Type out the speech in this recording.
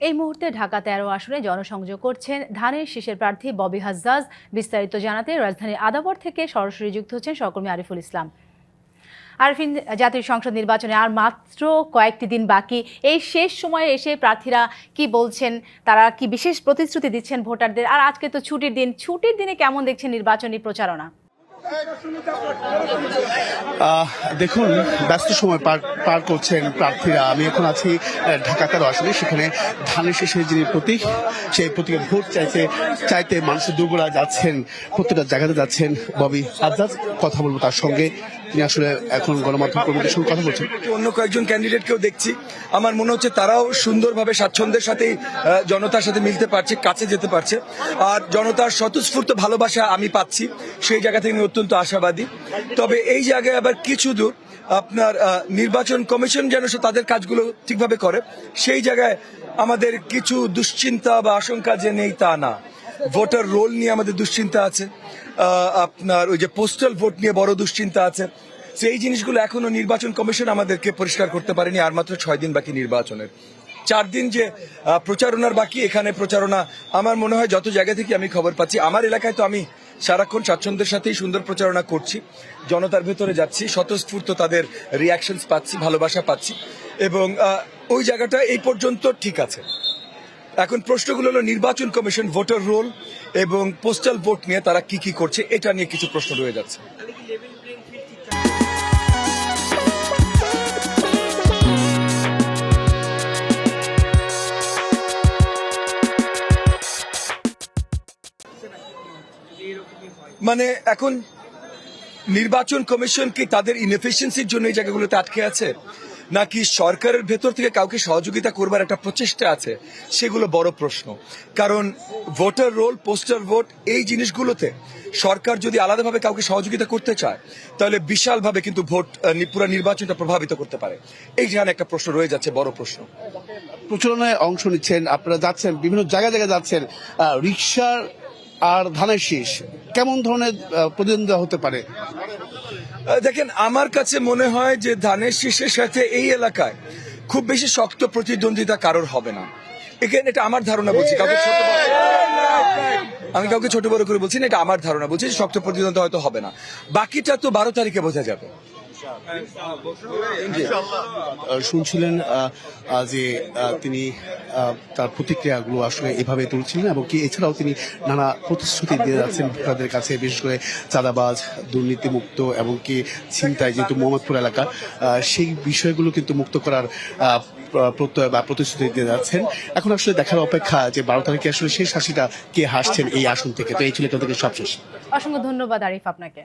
এই মুহূর্তে ঢাকা ১৩ আসনে জনসংযোগ করছেন ধানের শীষের প্রার্থী ববি হাজ্জাজ। বিস্তারিত জানাতে রাজধানীর আদাবর থেকে সরাসরি যুক্ত হচ্ছেন সহকর্মী আরিফুল ইসলাম। আরিফিন, জাতীয় সংসদ নির্বাচনে আর মাত্র কয়েকটি দিন বাকি, এই শেষ সময়ে এসে প্রার্থীরা কি বলছেন, তারা কি বিশেষ প্রতিশ্রুতি দিচ্ছেন ভোটারদের? আর আজকে তো ছুটির দিনে কেমন দেখছেন নির্বাচনী প্রচারণা? দেখুন, ব্যস্ত সময় পার করছেন প্রার্থীরা। আমি এখন আছি ঢাকা ১৩ আসলে, সেখানে ধানের শীষের যিনি প্রতীক, সেই প্রতীকের ভোট চাইতে মানুষের দুর্গরা যাচ্ছেন, প্রত্যেকটা জায়গাতে যাচ্ছেন ববি হাজ্জাজ। কথা বলবো তার সঙ্গে, তিনি আসলে এখন গণমাধ্যম কর্মীদের সঙ্গে কথা বলছেন। অন্য কয়েকজন ক্যান্ডিডেটকেও দেখছি, আমার মনে হচ্ছে তারাও সুন্দরভাবে স্বাচ্ছন্দ্যের সাথেই জনতার সাথে মিলতে পারছে, কাছে যেতে পারছে। আর জনতার স্বতঃস্ফূর্ত ভালোবাসা আমি পাচ্ছি, সেই জায়গা থেকে আমি অত্যন্ত আশাবাদী। তবে এই জায়গায় আবার কিছু দূর আপনার নির্বাচন কমিশন যেন তাদের কাজগুলো ঠিকভাবে করে, সেই জায়গায় আমাদের কিছু দুশ্চিন্তা বা আশঙ্কা যে নেই তা না। ভোটার রোল নিয়ে আমাদের দুশ্চিন্তা আছে, আপনার ওই যে পোস্টাল ভোট নিয়ে বড় দুশ্চিন্তা আছে। সেই জিনিসগুলো এখনো নির্বাচন কমিশন আমাদেরকে পরিষ্কার করতে পারেনি। আর মাত্র 6 দিন বাকি নির্বাচনের, 4 দিন যে প্রচারণার বাকি, এখানে প্রচারণা আমার মনে হয় যত জায়গা থেকে আমি খবর পাচ্ছি, আমার এলাকায় তো আমি সারাক্ষণ স্বাচ্ছন্দ্যের সাথেই সুন্দর প্রচারণা করছি, জনতার ভেতরে যাচ্ছি, স্বতঃস্ফূর্ত তাদের রিয়াকশনস পাচ্ছি, ভালোবাসা পাচ্ছি, এবং ওই জায়গাটা এই পর্যন্ত ঠিক আছে। এখন প্রশ্নগুলো হলো নির্বাচন কমিশন ভোটার রোল এবং পোস্টাল ভোট নিয়ে তারা কি কি করছে, এটা নিয়ে কিছু প্রশ্ন রয়ে যাচ্ছে। মানে এখন নির্বাচন কমিশন কি তাদের ইনএফিসিয়েন্সির জন্য এই জায়গাগুলোতে আটকে আছে, নাকি সরকারের ভেতর থেকে কাউকে সহযোগিতা করবার একটা প্রচেষ্টা আছে, সেগুলো বড় প্রশ্ন। কারণ ভোটার রোল, পোস্টাল ভোট, এই জিনিসগুলোতে সরকার যদি আলাদাভাবে কাউকে সহযোগিতা করতে চায়, তাহলে বিশালভাবে কিন্তু ভোট পুরো নির্বাচনটা প্রভাবিত করতে পারে। এই যেখানে একটা প্রশ্ন রয়ে যাচ্ছে, বড় প্রশ্ন। প্রচারণায় অংশ নিচ্ছেন, আপনারা যাচ্ছেন বিভিন্ন জায়গায় যাচ্ছেন, রিক্সার আর ধানের শীষ কেমন ধরনের প্রতিদ্বন্দ্বিতা হতে পারে? দেখেন, আমার কাছে মনে হয় যে ধানের শীষের সাথে এই এলাকায় খুব বেশি শক্ত প্রতিদ্বন্দ্বিতা কারোর হবে না। এখানে এটা আমার ধারণা, বলছি আমি কাউকে ছোট বড় করে বলছি না, এটা আমার ধারণা, বলছি শক্ত প্রতিদ্বন্দ্বিতা হয়তো হবে না। বাকিটা তো 12 তারিখে বোঝা যাবে। শুনছিলেন যে তিনি তার প্রতিক্রিয়াগুলো আসলে এভাবে তুলছিলেন, এবং কি এছাড়াও তিনি নানা প্রতিশ্রুতি দিয়ে যাচ্ছেন ভোটারদের কাছে, বিশেষ করে চাঁদাবাজ, দুর্নীতিমুক্ত এবং কি ছিনতাই, যেহেতু মোহাম্মদপুর এলাকা, সেই বিষয়গুলো কিন্তু মুক্ত করার প্রত্যয় বা প্রতিশ্রুতি দিয়ে যাচ্ছেন। এখন আসলে দেখার অপেক্ষা যে 12 তারিখে আসলে শেষ হাসিটা কে হাসছেন এই আসন থেকে। তো এই ছিল এখান থেকে সবশেষ। অসংখ্য ধন্যবাদ আরিফ আপনাকে।